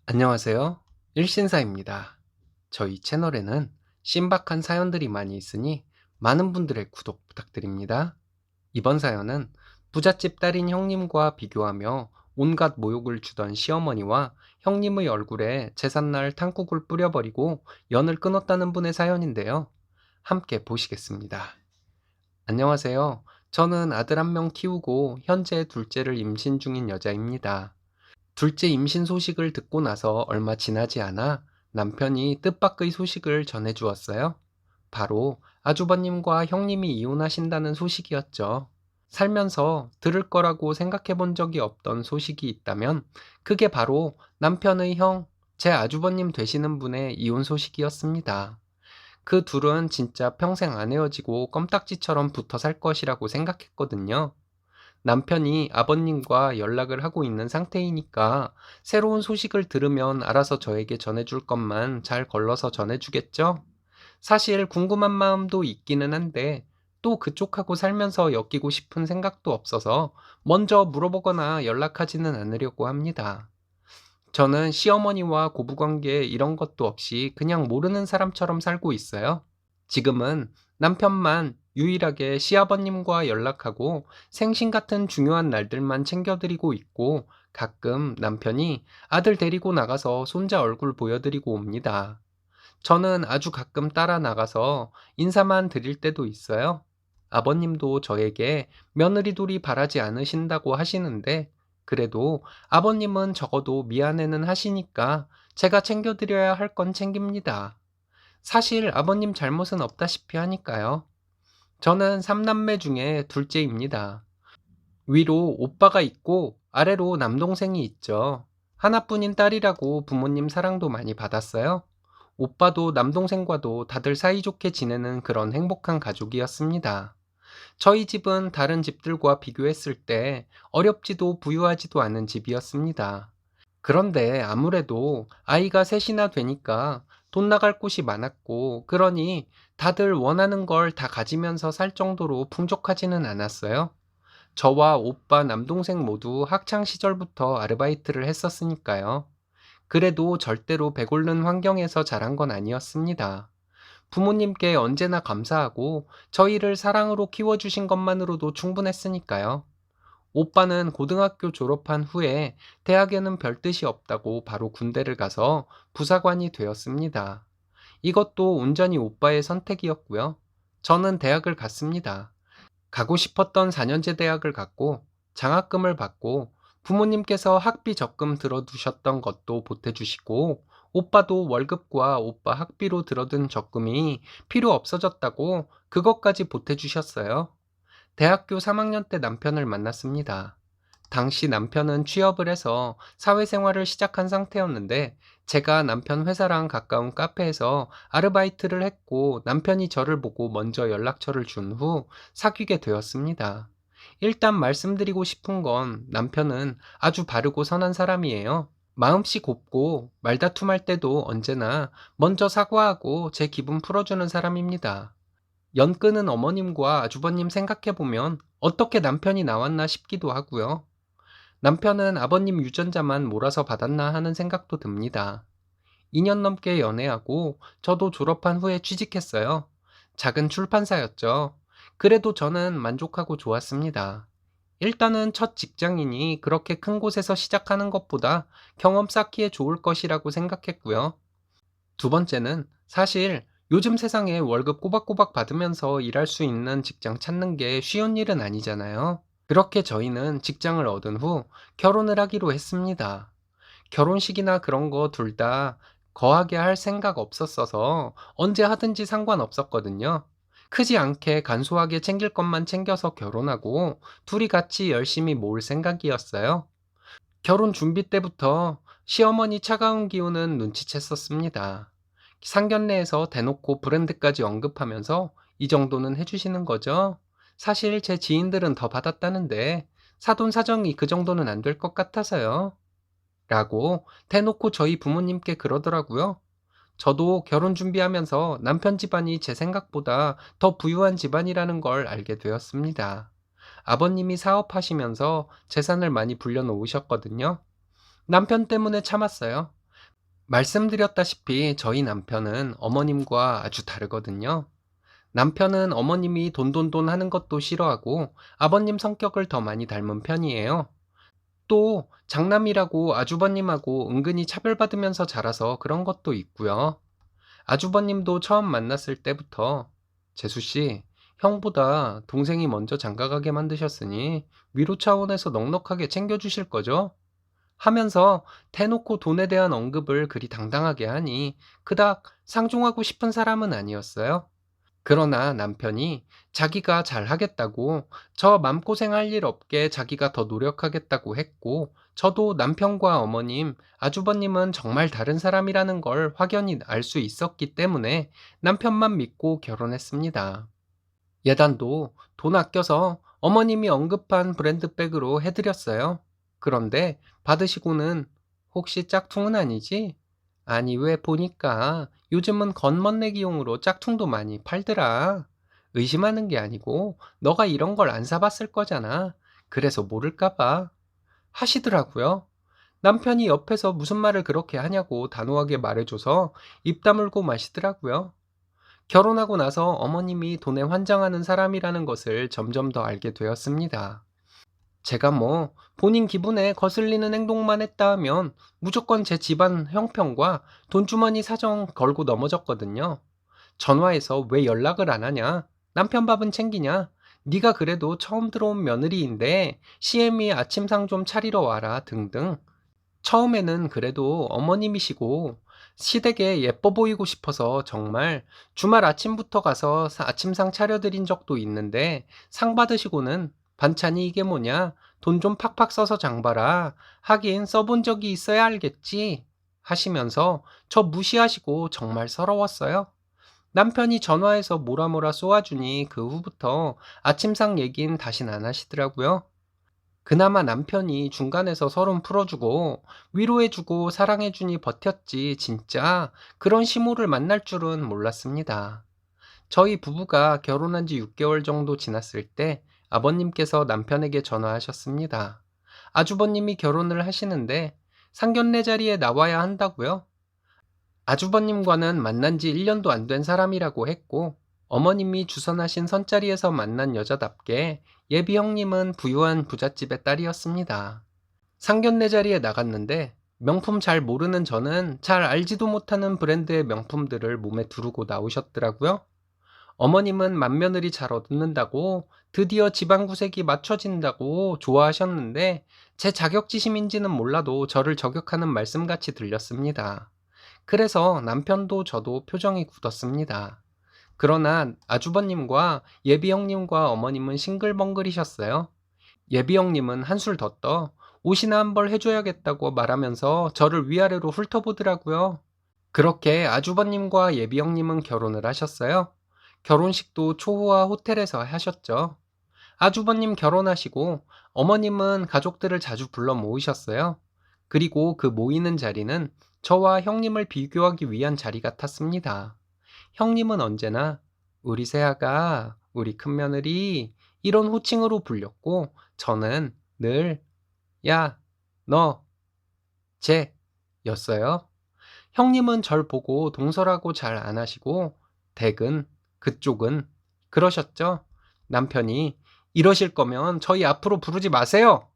안녕하세요. 일신사입니다. 저희 채널에는 신박한 사연들이 많이 있으니 많은 분들의 구독 부탁드립니다. 이번 사연은 부잣집 딸인 형님과 비교하며 온갖 모욕을 주던 시어머니와 형님의 얼굴에 제삿날 탕국을 뿌려버리고 연을 끊었다는 분의 사연인데요. 함께 보시겠습니다. 안녕하세요. 저는 아들 한 명 키우고 현재 둘째를 임신 중인 여자입니다. 둘째 임신 소식을 듣고 나서 얼마 지나지 않아 남편이 뜻밖의 소식을 전해주었어요. 바로 아주버님과 형님이 이혼하신다는 소식이었죠. 살면서 들을 거라고 생각해 본 적이 없던 소식이 있다면 그게 바로 남편의 형, 제 아주버님 되시는 분의 이혼 소식이었습니다. 그 둘은 진짜 평생 안 헤어지고 껌딱지처럼 붙어 살 것이라고 생각했거든요. 남편이 아버님과 연락을 하고 있는 상태이니까 새로운 소식을 들으면 알아서 저에게 전해줄 것만 잘 걸러서 전해주겠죠? 사실 궁금한 마음도 있기는 한데 또 그쪽하고 살면서 엮이고 싶은 생각도 없어서 먼저 물어보거나 연락하지는 않으려고 합니다. 저는 시어머니와 고부관계 이런 것도 없이 그냥 모르는 사람처럼 살고 있어요. 지금은 남편만 유일하게 시아버님과 연락하고 생신 같은 중요한 날들만 챙겨드리고 있고 가끔 남편이 아들 데리고 나가서 손자 얼굴 보여드리고 옵니다. 저는 아주 가끔 따라 나가서 인사만 드릴 때도 있어요. 아버님도 저에게 며느리돌이 바라지 않으신다고 하시는데 그래도 아버님은 적어도 미안해는 하시니까 제가 챙겨드려야 할 건 챙깁니다. 사실 아버님 잘못은 없다시피 하니까요. 저는 3남매 중에 둘째입니다. 위로 오빠가 있고 아래로 남동생이 있죠. 하나뿐인 딸이라고 부모님 사랑도 많이 받았어요. 오빠도 남동생과도 다들 사이좋게 지내는 그런 행복한 가족이었습니다. 저희 집은 다른 집들과 비교했을 때 어렵지도 부유하지도 않은 집이었습니다. 그런데 아무래도 아이가 셋이나 되니까 돈 나갈 곳이 많았고, 그러니 다들 원하는 걸 다 가지면서 살 정도로 풍족하지는 않았어요. 저와 오빠, 남동생 모두 학창 시절부터 아르바이트를 했었으니까요. 그래도 절대로 배고른 환경에서 자란 건 아니었습니다. 부모님께 언제나 감사하고 저희를 사랑으로 키워주신 것만으로도 충분했으니까요. 오빠는 고등학교 졸업한 후에 대학에는 별 뜻이 없다고 바로 군대를 가서 부사관이 되었습니다. 이것도 온전히 오빠의 선택이었고요. 저는 대학을 갔습니다. 가고 싶었던 4년제 대학을 갔고 장학금을 받고 부모님께서 학비 적금 들어두셨던 것도 보태주시고 오빠도 월급과 오빠 학비로 들어둔 적금이 필요 없어졌다고 그것까지 보태주셨어요. 대학교 3학년 때 남편을 만났습니다. 당시 남편은 취업을 해서 사회생활을 시작한 상태였는데 제가 남편 회사랑 가까운 카페에서 아르바이트를 했고 남편이 저를 보고 먼저 연락처를 준 후 사귀게 되었습니다. 일단 말씀드리고 싶은 건 남편은 아주 바르고 선한 사람이에요. 마음씨 곱고 말다툼할 때도 언제나 먼저 사과하고 제 기분 풀어주는 사람입니다. 연 끄는 어머님과 아주버님 생각해보면 어떻게 남편이 나왔나 싶기도 하고요. 남편은 아버님 유전자만 몰아서 받았나 하는 생각도 듭니다. 2년 넘게 연애하고 저도 졸업한 후에 취직했어요. 작은 출판사였죠. 그래도 저는 만족하고 좋았습니다. 일단은 첫 직장이니 그렇게 큰 곳에서 시작하는 것보다 경험 쌓기에 좋을 것이라고 생각했고요. 두 번째는 사실 요즘 세상에 월급 꼬박꼬박 받으면서 일할 수 있는 직장 찾는 게 쉬운 일은 아니잖아요. 그렇게 저희는 직장을 얻은 후 결혼을 하기로 했습니다. 결혼식이나 그런 거 둘 다 거하게 할 생각 없었어서 언제 하든지 상관없었거든요. 크지 않게 간소하게 챙길 것만 챙겨서 결혼하고 둘이 같이 열심히 모을 생각이었어요. 결혼 준비 때부터 시어머니 차가운 기운은 눈치챘었습니다. 상견례에서 대놓고 브랜드까지 언급하면서 이 정도는 해주시는 거죠? 사실 제 지인들은 더 받았다는데 사돈 사정이 그 정도는 안 될 것 같아서요. 라고 대놓고 저희 부모님께 그러더라고요. 저도 결혼 준비하면서 남편 집안이 제 생각보다 더 부유한 집안이라는 걸 알게 되었습니다. 아버님이 사업하시면서 재산을 많이 불려놓으셨거든요. 남편 때문에 참았어요. 말씀드렸다시피 저희 남편은 어머님과 아주 다르거든요. 남편은 어머님이 돈돈돈 하는 것도 싫어하고 아버님 성격을 더 많이 닮은 편이에요. 또 장남이라고 아주버님하고 은근히 차별받으면서 자라서 그런 것도 있고요. 아주버님도 처음 만났을 때부터 재수 씨, 형보다 동생이 먼저 장가가게 만드셨으니 위로 차원에서 넉넉하게 챙겨주실 거죠? 하면서 대놓고 돈에 대한 언급을 그리 당당하게 하니 그닥 상종하고 싶은 사람은 아니었어요. 그러나 남편이 자기가 잘하겠다고 저 맘고생할 일 없게 자기가 더 노력하겠다고 했고, 저도 남편과 어머님, 아주버님은 정말 다른 사람이라는 걸 확연히 알 수 있었기 때문에 남편만 믿고 결혼했습니다. 예단도 돈 아껴서 어머님이 언급한 브랜드백으로 해드렸어요. 그런데 받으시고는 혹시 짝퉁은 아니지? 아니, 왜 보니까 요즘은 겉멋내기용으로 짝퉁도 많이 팔더라. 의심하는 게 아니고 너가 이런 걸 안 사봤을 거잖아. 그래서 모를까봐 하시더라고요. 남편이 옆에서 무슨 말을 그렇게 하냐고 단호하게 말해줘서 입 다물고 마시더라고요. 결혼하고 나서 어머님이 돈에 환장하는 사람이라는 것을 점점 더 알게 되었습니다. 제가 뭐 본인 기분에 거슬리는 행동만 했다 하면 무조건 제 집안 형편과 돈주머니 사정 걸고 넘어졌거든요. 전화해서 왜 연락을 안 하냐? 남편 밥은 챙기냐? 네가 그래도 처음 들어온 며느리인데 CM이 아침상 좀 차리러 와라 등등. 처음에는 그래도 어머님이시고 시댁에 예뻐 보이고 싶어서 정말 주말 아침부터 가서 아침상 차려드린 적도 있는데, 상 받으시고는 반찬이 이게 뭐냐? 돈 좀 팍팍 써서 장 봐라. 하긴 써본 적이 있어야 알겠지. 하시면서 저 무시하시고 정말 서러웠어요. 남편이 전화해서 뭐라 쏘아주니 그 후부터 아침상 얘긴 다신 안 하시더라고요. 그나마 남편이 중간에서 서름 풀어주고 위로해주고 사랑해주니 버텼지, 진짜 그런 시모를 만날 줄은 몰랐습니다. 저희 부부가 결혼한 지 6개월 정도 지났을 때 아버님께서 남편에게 전화하셨습니다. 아주버님이 결혼을 하시는데 상견례 자리에 나와야 한다고요? 아주버님과는 만난 지 1년도 안 된 사람이라고 했고, 어머님이 주선하신 선자리에서 만난 여자답게 예비 형님은 부유한 부잣집의 딸이었습니다. 상견례 자리에 나갔는데 명품 잘 모르는 저는 잘 알지도 못하는 브랜드의 명품들을 몸에 두르고 나오셨더라고요. 어머님은 맏며느리 잘 얻는다고, 드디어 집안 구색이 맞춰진다고 좋아하셨는데 제 자격지심인지는 몰라도 저를 저격하는 말씀같이 들렸습니다. 그래서 남편도 저도 표정이 굳었습니다. 그러나 아주버님과 예비 형님과 어머님은 싱글벙글이셨어요. 예비 형님은 한술 더 떠 옷이나 한 벌 해줘야겠다고 말하면서 저를 위아래로 훑어보더라고요. 그렇게 아주버님과 예비 형님은 결혼을 하셨어요. 결혼식도 초호화 호텔에서 하셨죠. 아주버님 결혼하시고 어머님은 가족들을 자주 불러 모으셨어요. 그리고 그 모이는 자리는 저와 형님을 비교하기 위한 자리 같았습니다. 형님은 언제나 우리 새아가, 우리 큰며느리 이런 호칭으로 불렸고, 저는 늘 야, 너, 쟤 였어요. 형님은 절 보고 동설하고 잘 안 하시고 댁은, 그쪽은 그러셨죠. 남편이 이러실 거면 저희 앞으로 부르지 마세요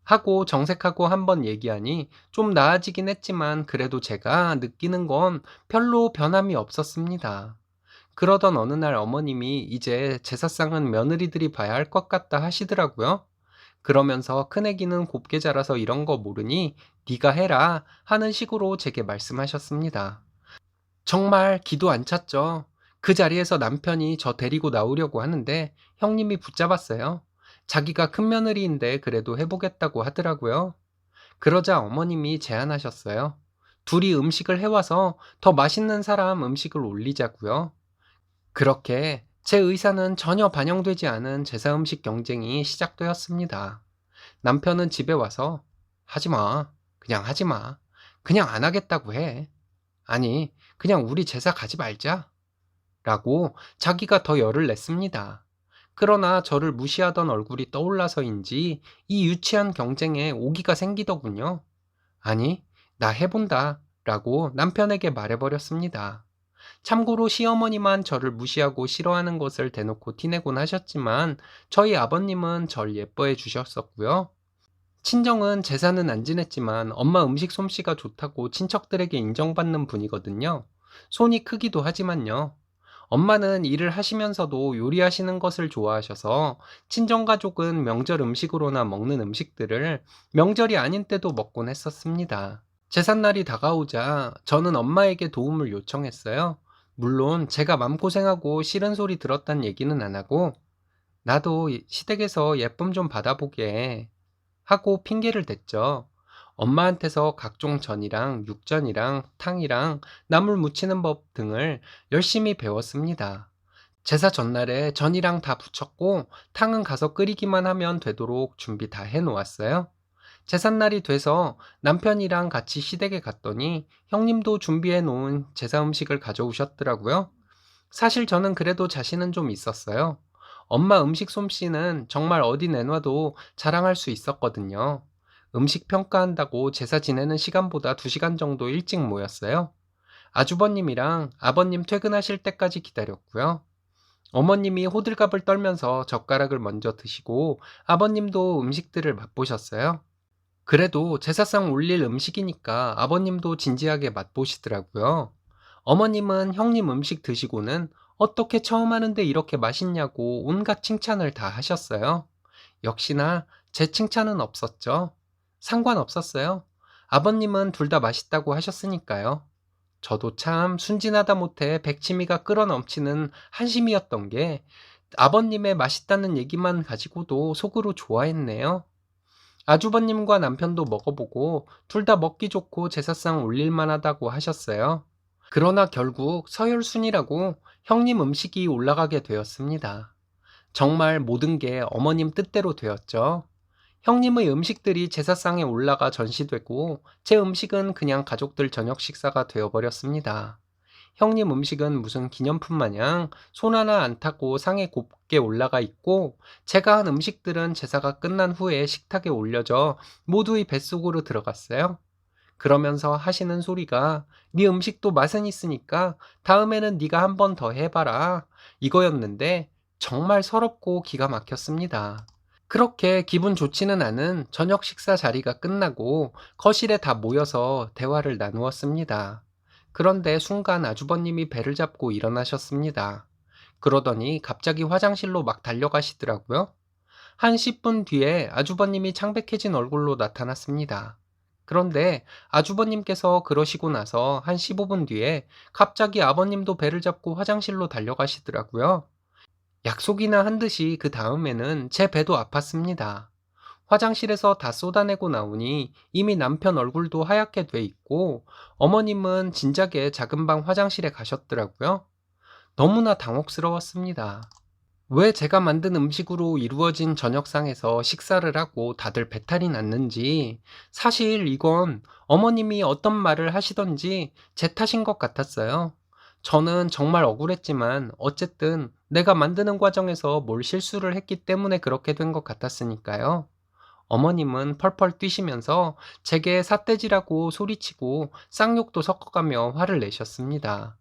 하고 정색하고 한번 얘기하니 좀 나아지긴 했지만 그래도 제가 느끼는 건 별로 변함이 없었습니다. 그러던 어느 날 어머님이 이제 제사상은 며느리들이 봐야 할 것 같다 하시더라고요. 그러면서 큰애기는 곱게 자라서 이런 거 모르니 네가 해라 하는 식으로 제게 말씀하셨습니다. 정말 기도 안 찼죠. 그 자리에서 남편이 저 데리고 나오려고 하는데 형님이 붙잡았어요. 자기가 큰 며느리인데 그래도 해보겠다고 하더라고요. 그러자 어머님이 제안하셨어요. 둘이 음식을 해와서 더 맛있는 사람 음식을 올리자고요. 그렇게 제 의사는 전혀 반영되지 않은 제사 음식 경쟁이 시작되었습니다. 남편은 집에 와서 하지 마. 그냥 하지 마. 그냥 안 하겠다고 해. 아니, 그냥 우리 제사 가지 말자. 라고 자기가 더 열을 냈습니다. 그러나 저를 무시하던 얼굴이 떠올라서인지 이 유치한 경쟁에 오기가 생기더군요. 아니, 나 해본다. 라고 남편에게 말해버렸습니다. 참고로 시어머니만 저를 무시하고 싫어하는 것을 대놓고 티내곤 하셨지만 저희 아버님은 절 예뻐해 주셨었고요. 친정은 제사는 안 지냈지만 엄마 음식 솜씨가 좋다고 친척들에게 인정받는 분이거든요. 손이 크기도 하지만요. 엄마는 일을 하시면서도 요리하시는 것을 좋아하셔서 친정가족은 명절 음식으로나 먹는 음식들을 명절이 아닌 때도 먹곤 했었습니다. 제삿날이 다가오자 저는 엄마에게 도움을 요청했어요. 물론 제가 맘고생하고 싫은 소리 들었단 얘기는 안 하고 나도 시댁에서 예쁨 좀 받아보게 하고 핑계를 댔죠. 엄마한테서 각종 전이랑 육전이랑 탕이랑 나물 무치는 법 등을 열심히 배웠습니다. 제사 전날에 전이랑 다 부쳤고 탕은 가서 끓이기만 하면 되도록 준비 다 해놓았어요. 제삿날이 돼서 남편이랑 같이 시댁에 갔더니 형님도 준비해 놓은 제사 음식을 가져오셨더라고요. 사실 저는 그래도 자신은 좀 있었어요. 엄마 음식 솜씨는 정말 어디 내놔도 자랑할 수 있었거든요. 음식 평가한다고 제사 지내는 시간보다 2시간 정도 일찍 모였어요. 아주버님이랑 아버님 퇴근하실 때까지 기다렸고요. 어머님이 호들갑을 떨면서 젓가락을 먼저 드시고 아버님도 음식들을 맛보셨어요. 그래도 제사상 올릴 음식이니까 아버님도 진지하게 맛보시더라고요. 어머님은 형님 음식 드시고는 어떻게 처음 하는데 이렇게 맛있냐고 온갖 칭찬을 다 하셨어요. 역시나 제 칭찬은 없었죠. 상관없었어요. 아버님은 둘 다 맛있다고 하셨으니까요. 저도 참 순진하다 못해 백치미가 끌어넘치는 한심이었던 게 아버님의 맛있다는 얘기만 가지고도 속으로 좋아했네요. 아주버님과 남편도 먹어보고 둘 다 먹기 좋고 제사상 올릴만하다고 하셨어요. 그러나 결국 서열순위라고 형님 음식이 올라가게 되었습니다. 정말 모든 게 어머님 뜻대로 되었죠. 형님의 음식들이 제사상에 올라가 전시되고 제 음식은 그냥 가족들 저녁 식사가 되어버렸습니다. 형님 음식은 무슨 기념품 마냥 손 하나 안 타고 상에 곱게 올라가 있고 제가 한 음식들은 제사가 끝난 후에 식탁에 올려져 모두의 뱃속으로 들어갔어요. 그러면서 하시는 소리가 "네 음식도 맛은 있으니까 다음에는 네가 한 번 더 해봐라." 이거였는데 정말 서럽고 기가 막혔습니다. 그렇게 기분 좋지는 않은 저녁 식사 자리가 끝나고 거실에 다 모여서 대화를 나누었습니다. 그런데 순간 아주버님이 배를 잡고 일어나셨습니다. 그러더니 갑자기 화장실로 막 달려가시더라고요. 한 10분 뒤에 아주버님이 창백해진 얼굴로 나타났습니다. 그런데 아주버님께서 그러시고 나서 한 15분 뒤에 갑자기 아버님도 배를 잡고 화장실로 달려가시더라고요. 약속이나 한 듯이 그 다음에는 제 배도 아팠습니다. 화장실에서 다 쏟아내고 나오니 이미 남편 얼굴도 하얗게 돼 있고 어머님은 진작에 작은 방 화장실에 가셨더라고요. 너무나 당혹스러웠습니다. 왜 제가 만든 음식으로 이루어진 저녁상에서 식사를 하고 다들 배탈이 났는지, 사실 이건 어머님이 어떤 말을 하시던지 제 탓인 것 같았어요. 저는 정말 억울했지만 어쨌든 내가 만드는 과정에서 뭘 실수를 했기 때문에 그렇게 된 것 같았으니까요. 어머님은 펄펄 뛰시면서 제게 삿대질하고 소리치고 쌍욕도 섞어가며 화를 내셨습니다.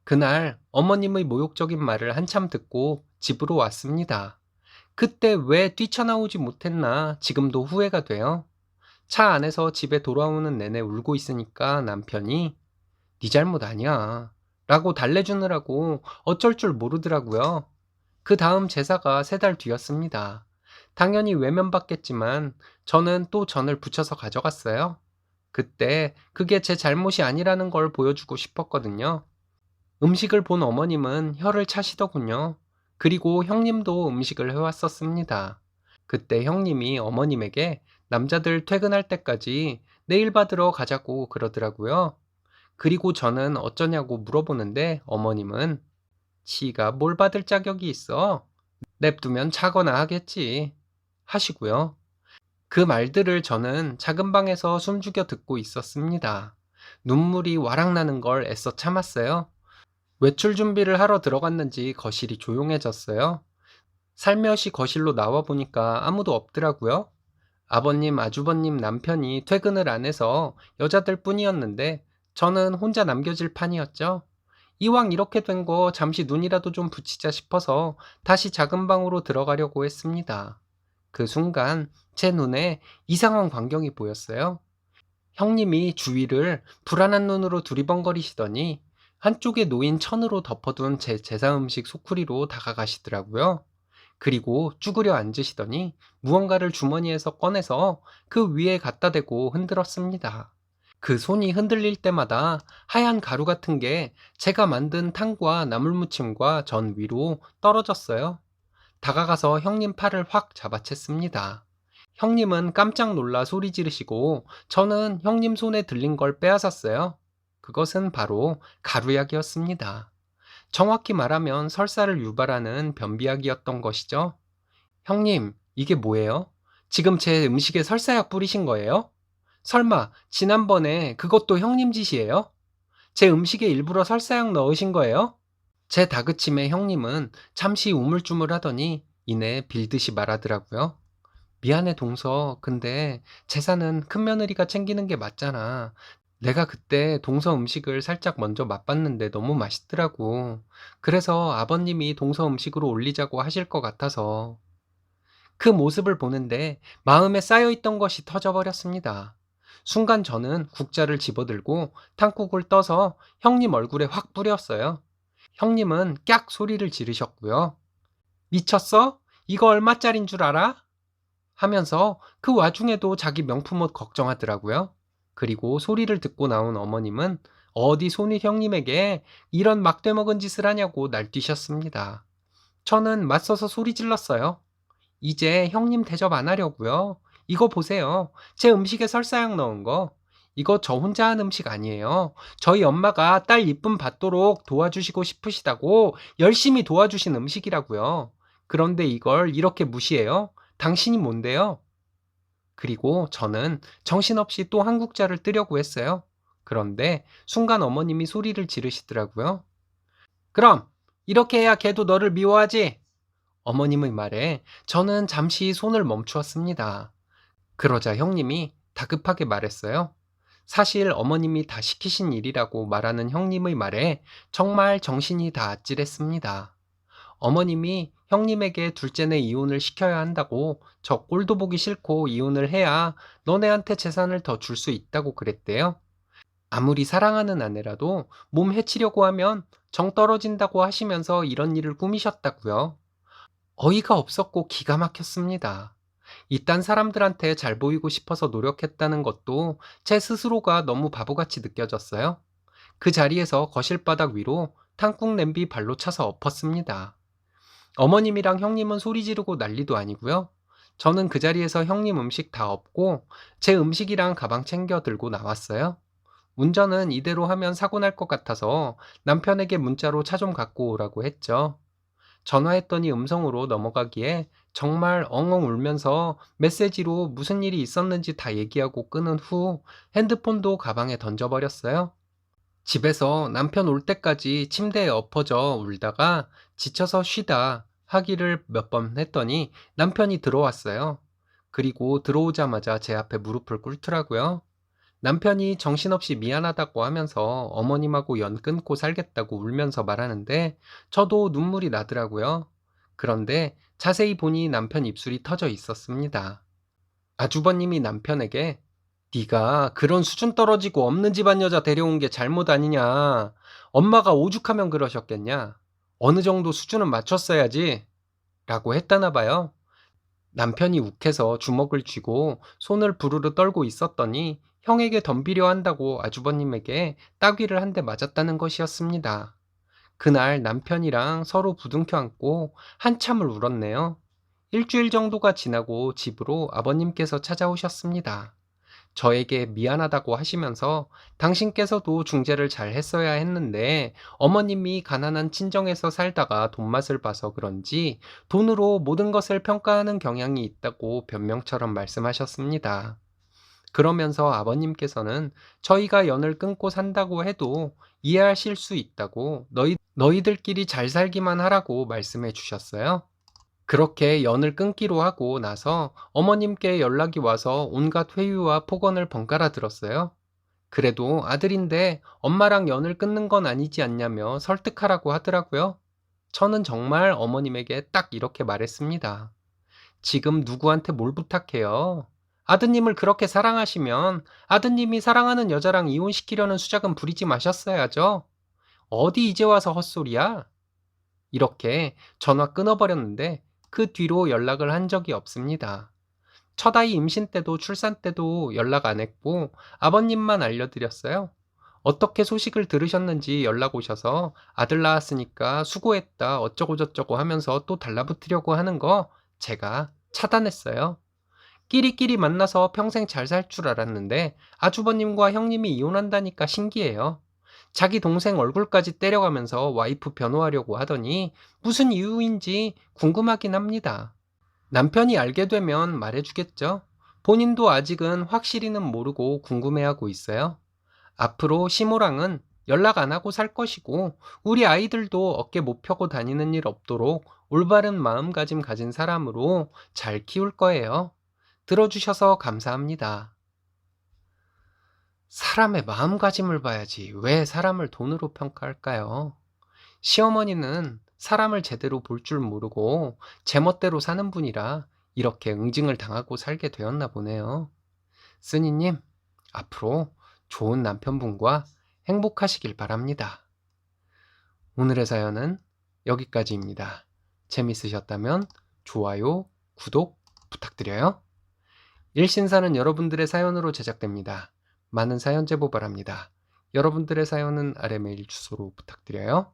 그날 어머님의 모욕적인 말을 한참 듣고 집으로 왔습니다. 그때 왜 뛰쳐나오지 못했나 지금도 후회가 돼요. 차 안에서 집에 돌아오는 내내 울고 있으니까 남편이 "네 잘못 아니야" 라고 달래주느라고 어쩔 줄 모르더라고요. 그 다음 제사가 3달 뒤였습니다. 당연히 외면받겠지만 저는 또 전을 부쳐서 가져갔어요. 그때 그게 제 잘못이 아니라는 걸 보여주고 싶었거든요. 음식을 본 어머님은 혀를 차시더군요. 그리고 형님도 음식을 해왔었습니다. 그때 형님이 어머님에게 남자들 퇴근할 때까지 내일 받으러 가자고 그러더라고요. 그리고 저는 어쩌냐고 물어보는데 어머님은 "지가 뭘 받을 자격이 있어? 냅두면 자거나 하겠지." 하시고요. 그 말들을 저는 작은 방에서 숨죽여 듣고 있었습니다. 눈물이 와락 나는 걸 애써 참았어요. 외출 준비를 하러 들어갔는지 거실이 조용해졌어요. 살며시 거실로 나와 보니까 아무도 없더라고요. 아버님, 아주버님 남편이 퇴근을 안 해서 여자들 뿐이었는데 저는 혼자 남겨질 판이었죠. 이왕 이렇게 된 거 잠시 눈이라도 좀 붙이자 싶어서 다시 작은 방으로 들어가려고 했습니다. 그 순간 제 눈에 이상한 광경이 보였어요. 형님이 주위를 불안한 눈으로 두리번거리시더니 한쪽에 놓인 천으로 덮어둔 제 제사 음식 소쿠리로 다가가시더라고요. 그리고 쭈그려 앉으시더니 무언가를 주머니에서 꺼내서 그 위에 갖다 대고 흔들었습니다. 그 손이 흔들릴 때마다 하얀 가루 같은 게 제가 만든 탕과 나물무침과 전 위로 떨어졌어요. 다가가서 형님 팔을 확 잡아챘습니다. 형님은 깜짝 놀라 소리 지르시고 저는 형님 손에 들린 걸 빼앗았어요. 그것은 바로 가루약이었습니다. 정확히 말하면 설사를 유발하는 변비약이었던 것이죠. 형님, 이게 뭐예요? 지금 제 음식에 설사약 뿌리신 거예요? 설마 지난번에 그것도 형님 짓이에요? 제 음식에 일부러 설사약 넣으신 거예요? 제 다그침에 형님은 잠시 우물쭈물하더니 이내 빌듯이 말하더라고요. 미안해 동서. 근데 제사는 큰며느리가 챙기는 게 맞잖아. 내가 그때 동서 음식을 살짝 먼저 맛봤는데 너무 맛있더라고. 그래서 아버님이 동서 음식으로 올리자고 하실 것 같아서. 그 모습을 보는데 마음에 쌓여있던 것이 터져버렸습니다. 순간 저는 국자를 집어들고 탕국을 떠서 형님 얼굴에 확 뿌렸어요. 형님은 깍 소리를 지르셨고요. 미쳤어? 이거 얼마짜린 줄 알아? 하면서 그 와중에도 자기 명품옷 걱정하더라고요. 그리고 소리를 듣고 나온 어머님은 어디 손이 형님에게 이런 막대먹은 짓을 하냐고 날뛰셨습니다. 저는 맞서서 소리 질렀어요. 이제 형님 대접 안 하려고요. 이거 보세요. 제 음식에 설사약 넣은 거. 이거 저 혼자 한 음식 아니에요. 저희 엄마가 딸 이쁨 받도록 도와주시고 싶으시다고 열심히 도와주신 음식이라고요. 그런데 이걸 이렇게 무시해요? 당신이 뭔데요? 그리고 저는 정신없이 또 한 국자를 뜨려고 했어요. 그런데 순간 어머님이 소리를 지르시더라고요. 그럼 이렇게 해야 걔도 너를 미워하지? 어머님의 말에 저는 잠시 손을 멈추었습니다. 그러자 형님이 다급하게 말했어요. 사실 어머님이 다 시키신 일이라고 말하는 형님의 말에 정말 정신이 다 아찔했습니다. 어머님이 형님에게 둘째네 이혼을 시켜야 한다고 저 꼴도 보기 싫고 이혼을 해야 너네한테 재산을 더 줄 수 있다고 그랬대요. 아무리 사랑하는 아내라도 몸 해치려고 하면 정 떨어진다고 하시면서 이런 일을 꾸미셨다고요. 어이가 없었고 기가 막혔습니다. 이딴 사람들한테 잘 보이고 싶어서 노력했다는 것도 제 스스로가 너무 바보같이 느껴졌어요. 그 자리에서 거실바닥 위로 탕국 냄비 발로 차서 엎었습니다. 어머님이랑 형님은 소리 지르고 난리도 아니고요. 저는 그 자리에서 형님 음식 다 엎고 제 음식이랑 가방 챙겨 들고 나왔어요. 운전은 이대로 하면 사고 날 것 같아서 남편에게 문자로 차 좀 갖고 오라고 했죠. 전화했더니 음성으로 넘어가기에 정말 엉엉 울면서 메시지로 무슨 일이 있었는지 다 얘기하고 끊은 후 핸드폰도 가방에 던져버렸어요. 집에서 남편 올 때까지 침대에 엎어져 울다가 지쳐서 쉬다 하기를 몇 번 했더니 남편이 들어왔어요. 그리고 들어오자마자 제 앞에 무릎을 꿇더라고요. 남편이 정신없이 미안하다고 하면서 어머님하고 연 끊고 살겠다고 울면서 말하는데 저도 눈물이 나더라고요. 그런데 자세히 보니 남편 입술이 터져 있었습니다. 아주버님이 남편에게 네가 그런 수준 떨어지고 없는 집안 여자 데려온 게 잘못 아니냐. 엄마가 오죽하면 그러셨겠냐. 어느 정도 수준은 맞췄어야지. 라고 했다나 봐요. 남편이 욱해서 주먹을 쥐고 손을 부르르 떨고 있었더니 형에게 덤비려 한다고 아주버님에게 따귀를 한 대 맞았다는 것이었습니다. 그날 남편이랑 서로 부둥켜 안고 한참을 울었네요. 일주일 정도가 지나고 집으로 아버님께서 찾아오셨습니다. 저에게 미안하다고 하시면서 당신께서도 중재를 잘 했어야 했는데 어머님이 가난한 친정에서 살다가 돈맛을 봐서 그런지 돈으로 모든 것을 평가하는 경향이 있다고 변명처럼 말씀하셨습니다. 그러면서 아버님께서는 저희가 연을 끊고 산다고 해도 이해하실 수 있다고 너희들끼리 잘 살기만 하라고 말씀해 주셨어요. 그렇게 연을 끊기로 하고 나서 어머님께 연락이 와서 온갖 회유와 폭언을 번갈아 들었어요. 그래도 아들인데 엄마랑 연을 끊는 건 아니지 않냐며 설득하라고 하더라고요. 저는 정말 어머님에게 딱 이렇게 말했습니다. 지금 누구한테 뭘 부탁해요? 아드님을 그렇게 사랑하시면 아드님이 사랑하는 여자랑 이혼시키려는 수작은 부리지 마셨어야죠. 어디 이제 와서 헛소리야? 이렇게 전화 끊어버렸는데 그 뒤로 연락을 한 적이 없습니다. 첫 아이 임신 때도 출산 때도 연락 안 했고 아버님만 알려드렸어요. 어떻게 소식을 들으셨는지 연락 오셔서 아들 낳았으니까 수고했다 어쩌고저쩌고 하면서 또 달라붙으려고 하는 거 제가 차단했어요. 끼리끼리 만나서 평생 잘 살 줄 알았는데 아주버님과 형님이 이혼한다니까 신기해요. 자기 동생 얼굴까지 때려가면서 와이프 변호하려고 하더니 무슨 이유인지 궁금하긴 합니다. 남편이 알게 되면 말해주겠죠. 본인도 아직은 확실히는 모르고 궁금해하고 있어요. 앞으로 시모랑은 연락 안 하고 살 것이고 우리 아이들도 어깨 못 펴고 다니는 일 없도록 올바른 마음가짐 가진 사람으로 잘 키울 거예요. 들어주셔서 감사합니다. 사람의 마음가짐을 봐야지 왜 사람을 돈으로 평가할까요? 시어머니는 사람을 제대로 볼 줄 모르고 제멋대로 사는 분이라 이렇게 응징을 당하고 살게 되었나 보네요. 쓰니님, 앞으로 좋은 남편분과 행복하시길 바랍니다. 오늘의 사연은 여기까지입니다. 재밌으셨다면 좋아요, 구독 부탁드려요. 일신사는 여러분들의 사연으로 제작됩니다. 많은 사연 제보 바랍니다. 여러분들의 사연은 아래 메일 주소로 부탁드려요.